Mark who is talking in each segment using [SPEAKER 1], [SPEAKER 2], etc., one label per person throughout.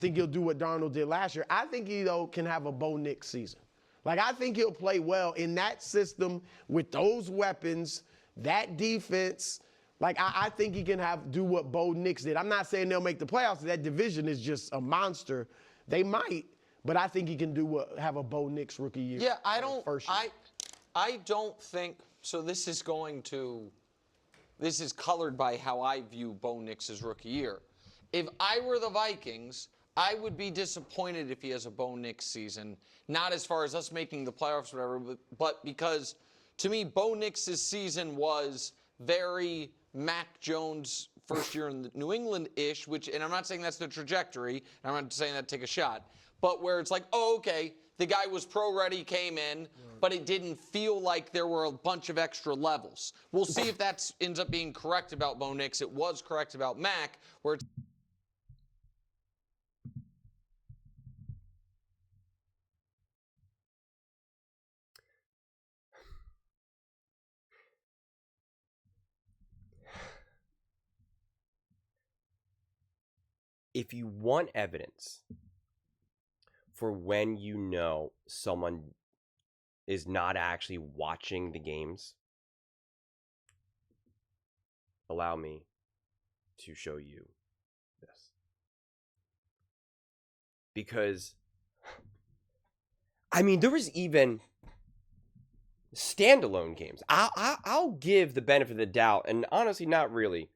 [SPEAKER 1] think he'll do what Darnold did last year. I think he, though, can have a Bo Nix season. Like, I think he'll play well in that system with those weapons, that defense. Like, I think he can do what Bo Nix did. I'm not saying they'll make the playoffs. That division is just a monster. They might, but I think he can have a Bo Nix rookie year.
[SPEAKER 2] Yeah, I don't think, so this is colored by how I view Bo Nix's rookie year. If I were the Vikings, I would be disappointed if he has a Bo Nix season. Not as far as us making the playoffs or whatever, but because to me, Bo Nix's season was very Mac Jones first year in New England-ish, and I'm not saying that's the trajectory, and I'm not saying that to take a shot, but where it's like, oh, okay, the guy was pro-ready, came in, but it didn't feel like there were a bunch of extra levels. We'll see if that ends up being correct about Bo Nix. It was correct about Mac, where it's
[SPEAKER 3] if you want evidence for when you know someone is not actually watching the games, allow me to show you this. Because, I mean, there was even standalone games. I'll give the benefit of the doubt, and honestly, not really.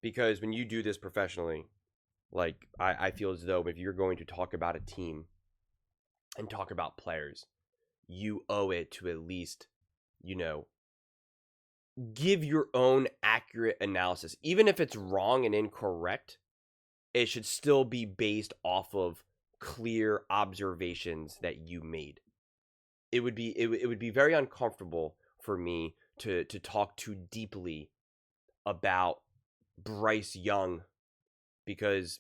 [SPEAKER 3] Because when you do this professionally, like, I feel as though if you're going to talk about a team and talk about players, you owe it to at least, give your own accurate analysis. Even if it's wrong and incorrect, it should still be based off of clear observations that you made. It would be very uncomfortable for me to talk too deeply about Bryce Young because,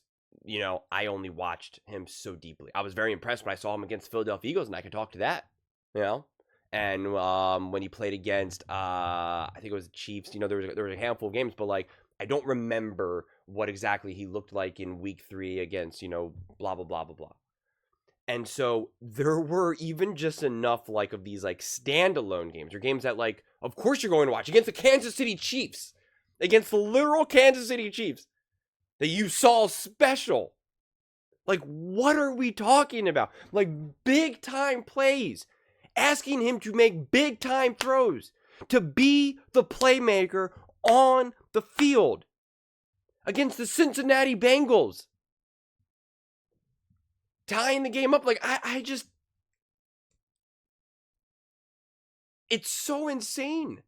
[SPEAKER 3] I only watched him so deeply. I was very impressed when I saw him against the Philadelphia Eagles, and I could talk to that, And when he played against, I think it was the Chiefs, there was a handful of games, but, like, I don't remember what exactly he looked like in week 3 against, blah, blah, blah, blah, blah. And so there were even just enough, like, of these, like, standalone games or games that, like, of course you're going to watch against the Kansas City Chiefs. Against the literal Kansas City Chiefs that you saw special. Like, what are we talking about? Like, big time plays. Asking him to make big time throws. To be the playmaker on the field. Against the Cincinnati Bengals. Tying the game up. Like, I just... It's so insane.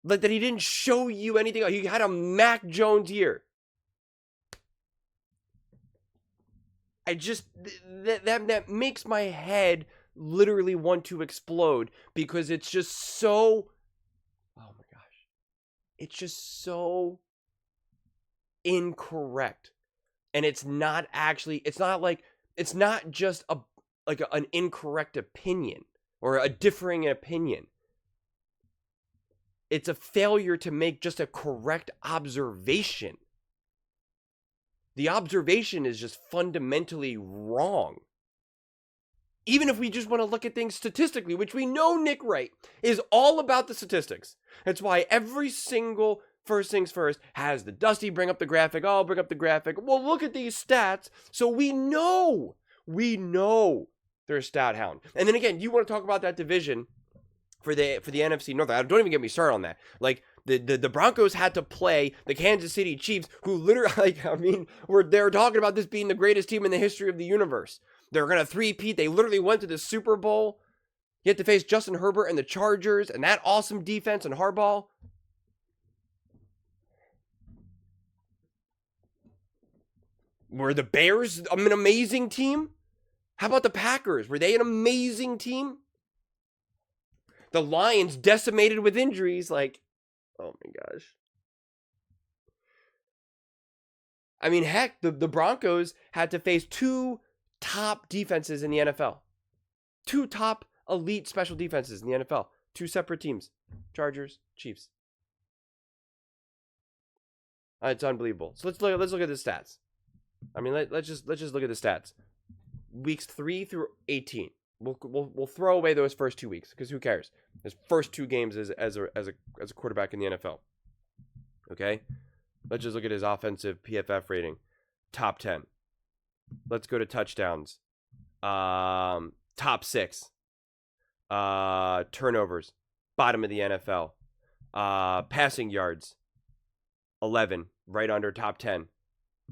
[SPEAKER 3] Like, that he didn't show you anything. He had a Mac Jones year. I just, that makes my head literally want to explode because it's just so, oh my gosh. It's just so incorrect. And it's not actually, it's not just an incorrect opinion or a differing opinion. It's a failure to make just a correct observation. The observation is just fundamentally wrong. Even if we just want to look at things statistically, which we know Nick Wright is all about the statistics. That's why every single First Things First has the Dusty bring up the graphic. I'll bring up the graphic. Well, look at these stats. So we know they're a stat hound. And then again, you want to talk about that division for the NFC North. Don't even get me started on that. Like, the Broncos had to play the Kansas City Chiefs, who literally, they're talking about this being the greatest team in the history of the universe. They're going to three-peat. They literally went to the Super Bowl. You had to face Justin Herbert and the Chargers and that awesome defense and Harbaugh. Were the Bears an amazing team? How about the Packers? Were they an amazing team? The Lions decimated with injuries, like, oh my gosh. I mean, heck, the Broncos had to face 2 top defenses in the NFL. 2 top elite special defenses in the NFL. 2 separate teams. Chargers, Chiefs. It's unbelievable. So let's look at the stats. I mean, let's just look at the stats. Weeks 3 through 18. We'll throw away those first 2 weeks because who cares? His first 2 games as a quarterback in the NFL. Okay, let's just look at his offensive PFF rating, top 10. Let's go to touchdowns, top 6. Turnovers, bottom of the NFL. Passing yards, 11, right under top 10.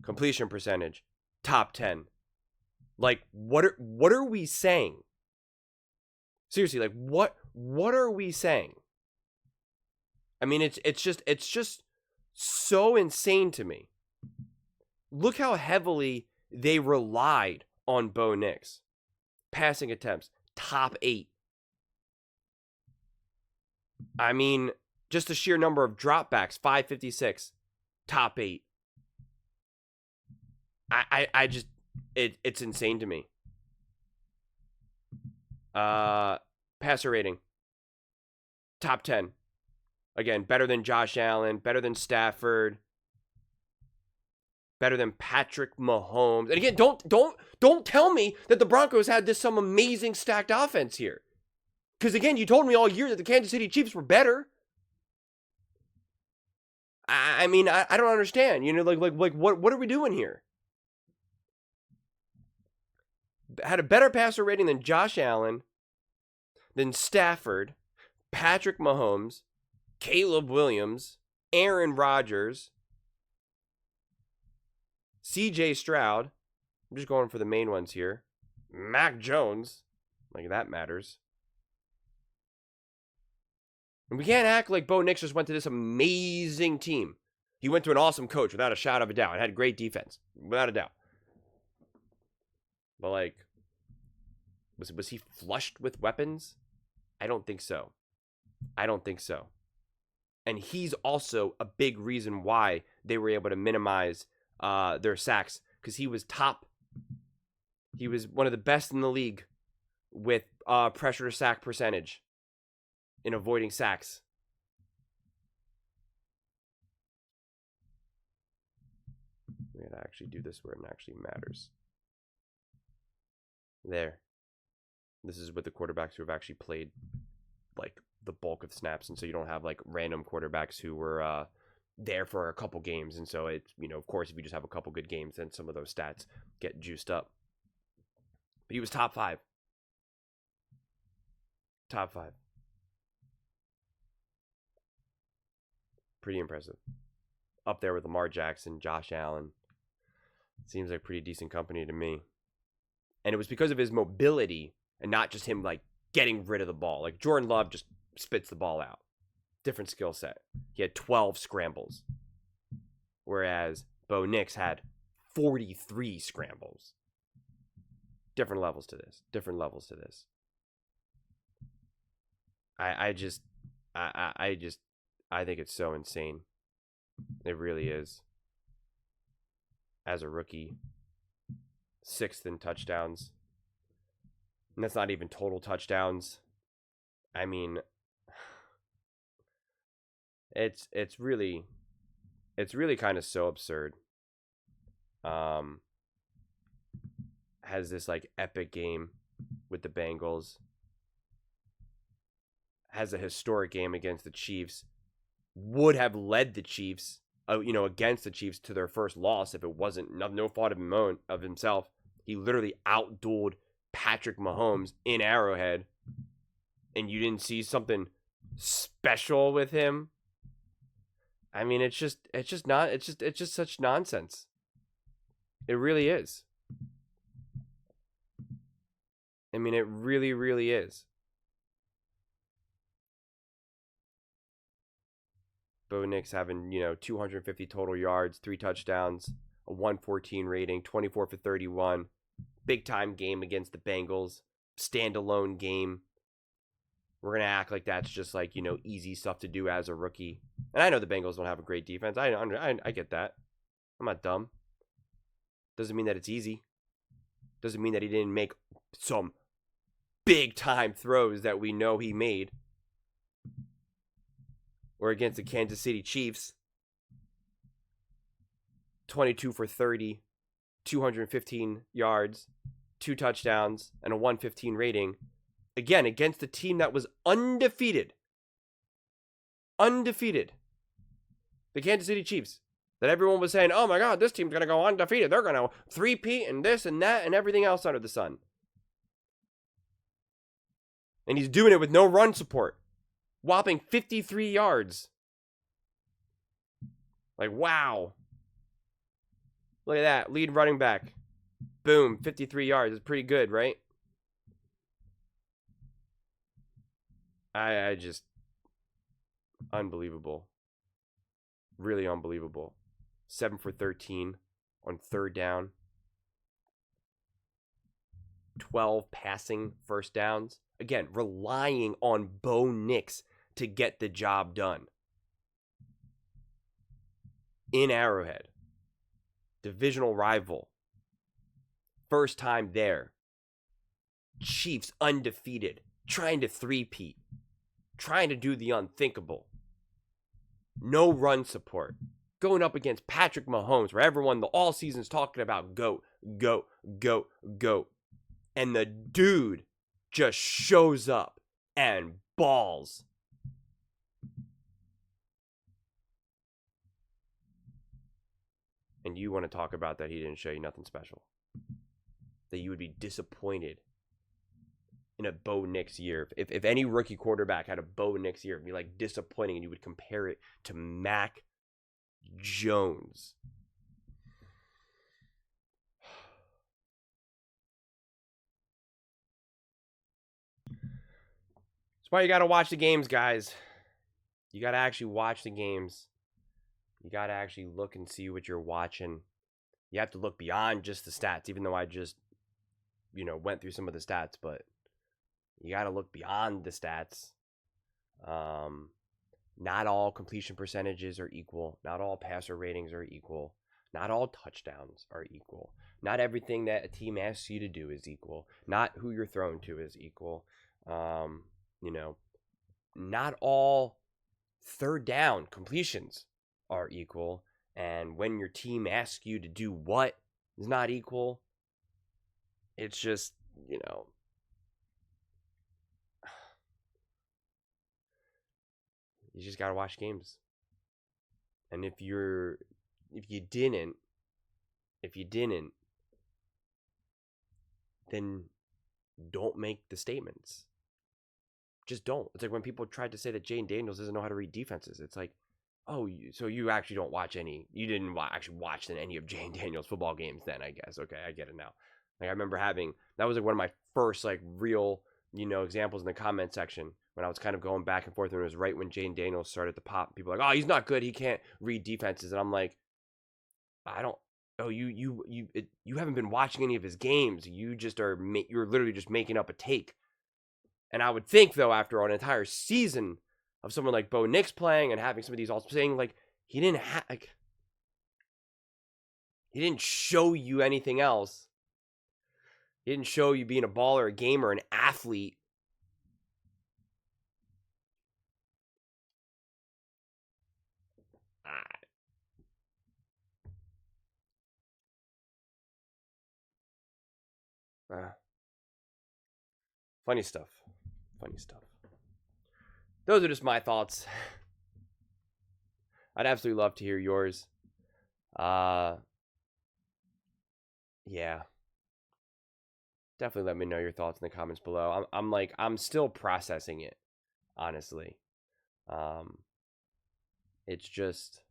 [SPEAKER 3] Completion percentage, top 10. Like, what are we saying? Seriously, like, what are we saying? I mean, it's just so insane to me. Look how heavily they relied on Bo Nix. Passing attempts, top 8. I mean, just the sheer number of dropbacks, 556, top 8. I just, it's insane to me. Passer rating, top 10. Again, better than Josh Allen, better than Stafford, better than Patrick Mahomes. And again, don't tell me that the Broncos had some amazing stacked offense here. Because again, you told me all year that the Kansas City Chiefs were better. I mean, I don't understand. You know, like what are we doing here? Had a better passer rating than Josh Allen, than Stafford, Patrick Mahomes, Caleb Williams, Aaron Rodgers, CJ Stroud. I'm just going for the main ones here. Mac Jones. Like, that matters. And we can't act like Bo Nix just went to this amazing team. He went to an awesome coach without a shadow of a doubt. And had great defense, without a doubt. But, like, was he flushed with weapons? I don't think so. I don't think so. And he's also a big reason why they were able to minimize their sacks, because he was top. He was one of the best in the league with pressure to sack percentage in avoiding sacks. We're going to actually do this where it actually matters. There. This is with the quarterbacks who have actually played like the bulk of snaps, and so you don't have like random quarterbacks who were there for a couple games, and so it's, you know, of course, if you just have a couple good games, then some of those stats get juiced up. But he was top 5. Top 5. Pretty impressive. Up there with Lamar Jackson, Josh Allen. Seems like pretty decent company to me. And it was because of his mobility and not just him like getting rid of the ball. Like Jordan Love just spits the ball out. Different skill set. He had 12 scrambles. Whereas Bo Nix had 43 scrambles. Different levels to this. Different levels to this. I think it's so insane. It really is. As a rookie, 6th in touchdowns. And that's not even total touchdowns. I mean, it's really kind of so absurd. Has this like epic game with the Bengals. Has a historic game against the Chiefs. Would have led the Chiefs, against the Chiefs to their first loss if it wasn't no fault of himself. He literally outdueled Patrick Mahomes in Arrowhead, and you didn't see something special with him. I mean, it's just such nonsense. It really is. I mean, it really, really is. Bo Nix having, 250 total yards, 3 touchdowns, a 114 rating, 24 for 31. Big time game against the Bengals. Standalone game. We're going to act like that's just like, easy stuff to do as a rookie. And I know the Bengals don't have a great defense. I get that. I'm not dumb. Doesn't mean that it's easy. Doesn't mean that he didn't make some big time throws that we know he made. Or against the Kansas City Chiefs. 22 for 30, 215 yards, 2 touchdowns, and a 115 rating. Again, against a team that was undefeated. Undefeated. The Kansas City Chiefs. That everyone was saying, oh my God, this team's going to go undefeated. They're going to three-peat and this and that and everything else under the sun. And he's doing it with no run support. Whopping 53 yards. Like, wow. Look at that. Lead running back. Boom. 53 yards. It's pretty good, right? I just... Unbelievable. Really unbelievable. 7 for 13 on third down. 12 passing first downs. Again, relying on Bo Nix to get the job done. In Arrowhead. Divisional rival. First time there. Chiefs undefeated. Trying to three-peat. Trying to do the unthinkable. No run support. Going up against Patrick Mahomes, where everyone the all season's talking about GOAT, GOAT, GOAT, GOAT. And the dude just shows up and balls. And you want to talk about that he didn't show you nothing special. That you would be disappointed in a Bo Nix year. If any rookie quarterback had a Bo Nix year, it'd be like disappointing, and you would compare it to Mac Jones. That's why you got to watch the games, guys. You got to actually watch the games. You got to actually look and see what you're watching. You have to look beyond just the stats, even though I just, went through some of the stats, but you got to look beyond the stats. Not all completion percentages are equal. Not all passer ratings are equal. Not all touchdowns are equal. Not everything that a team asks you to do is equal. Not who you're thrown to is equal. Not all third down completions are equal. And when your team asks you to do what is not equal, it's just, you just got to watch games. And if you didn't, then don't make the statements. Just don't. It's like when people tried to say that Jane Daniels doesn't know how to read defenses. It's like, oh, so you actually don't watch any, you didn't actually watch any of Jane Daniels' football games then, I guess. Okay, I get it now. Like, I remember that was like one of my first like real, examples in the comment section when I was kind of going back and forth, and it was right when Jane Daniels started to pop. People were like, oh, he's not good. He can't read defenses. And I'm like, you haven't been watching any of his games. You just you're literally just making up a take. And I would think, though, after an entire season of someone like Bo Nix playing and having some of these all saying, like, he didn't show you anything else. He didn't show you being a baller, a gamer, an athlete. Funny stuff. Those are just my thoughts. I'd absolutely love to hear yours. Yeah. Definitely let me know your thoughts in the comments below. I'm still processing it, honestly. It's just,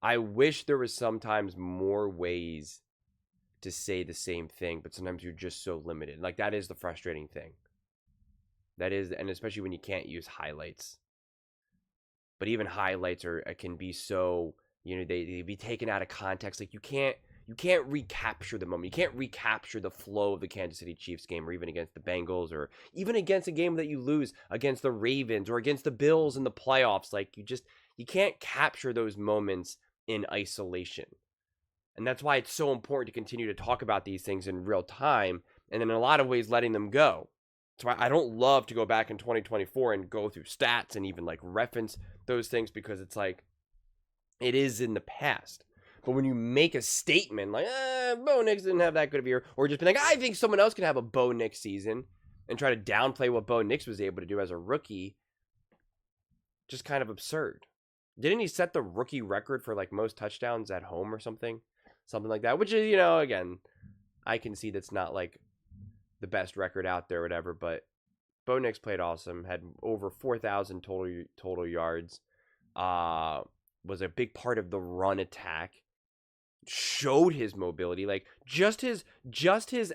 [SPEAKER 3] I wish there was sometimes more ways to say the same thing, but sometimes you're just so limited. Like, that is the frustrating thing. That is, and especially when you can't use highlights. But even highlights can be so, they be taken out of context. Like, you can't recapture the moment. You can't recapture the flow of the Kansas City Chiefs game, or even against the Bengals, or even against a game that you lose against the Ravens or against the Bills in the playoffs. Like, you can't capture those moments in isolation. And that's why it's so important to continue to talk about these things in real time, and in a lot of ways letting them go. That's why I don't love to go back in 2024 and go through stats and even like reference those things, because it's like, it is in the past. But when you make a statement like, Bo Nix didn't have that good of a year, or just be like, I think someone else can have a Bo Nix season, and try to downplay what Bo Nix was able to do as a rookie, just kind of absurd. Didn't he set the rookie record for like most touchdowns at home or something? Something like that, which is, you know, again, I can see that's not like the best record out there or whatever, but Bo Nix played awesome, had over 4,000 total yards, was a big part of the run attack, showed his mobility, like just his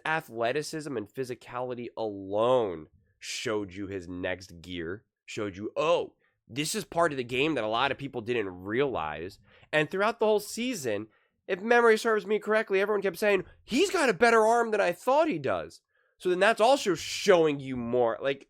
[SPEAKER 3] athleticism and physicality alone showed you his next gear, showed you, oh, this is part of the game that a lot of people didn't realize. And throughout the whole season, if memory serves me correctly, everyone kept saying, he's got a better arm than I thought he does. So then that's also showing you more. Like,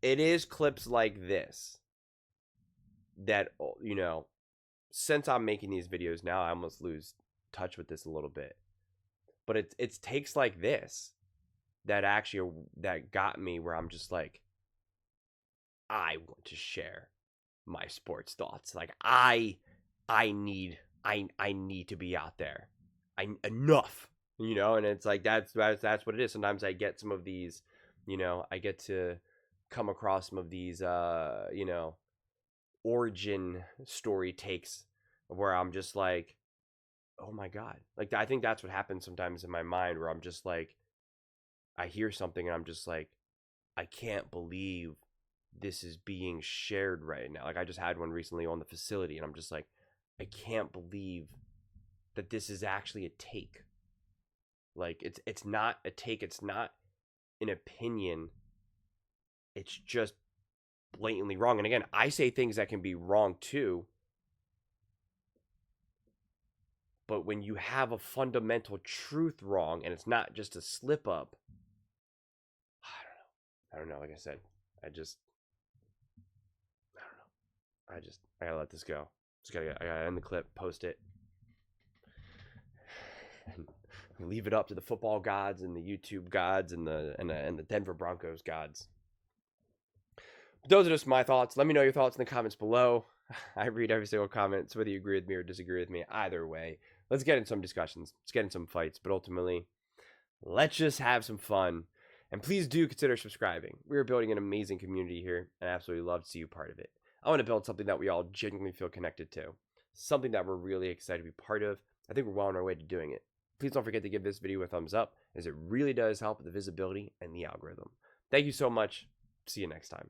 [SPEAKER 3] it is clips like this that, you know, since I'm making these videos now, I almost lose touch with this a little bit. But it's takes like this that actually that got me where I'm just like, I want to share my sports thoughts. Like I need to be out there. Enough, you know, and it's like that's what it is. Sometimes I get some of these, you know, I get to come across some of these you know, origin story takes where I'm just like, oh my God. Like, I think that's what happens sometimes in my mind where I'm just like, I hear something and I'm just like, I can't believe this is being shared right now. Like, I just had one recently on the facility and I'm just like, I can't believe that this is actually a take. Like, it's not a take. It's not an opinion. It's just blatantly wrong. And again, I say things that can be wrong too. But when you have a fundamental truth wrong and it's not just a slip up, I don't know. Like I said, I don't know. I gotta let this go. I gotta end the clip, post it, and leave it up to the football gods and the YouTube gods and the Denver Broncos gods. But those are just my thoughts. Let me know your thoughts in the comments below. I read every single comment, so whether you agree with me or disagree with me, either way, let's get in some discussions. Let's get in some fights. But ultimately, let's just have some fun. And please do consider subscribing. We are building an amazing community here, and I absolutely love to see you part of it. I want to build something that we all genuinely feel connected to. Something that we're really excited to be part of. I think we're well on our way to doing it. Please don't forget to give this video a thumbs up, as it really does help with the visibility and the algorithm. Thank you so much. See you next time.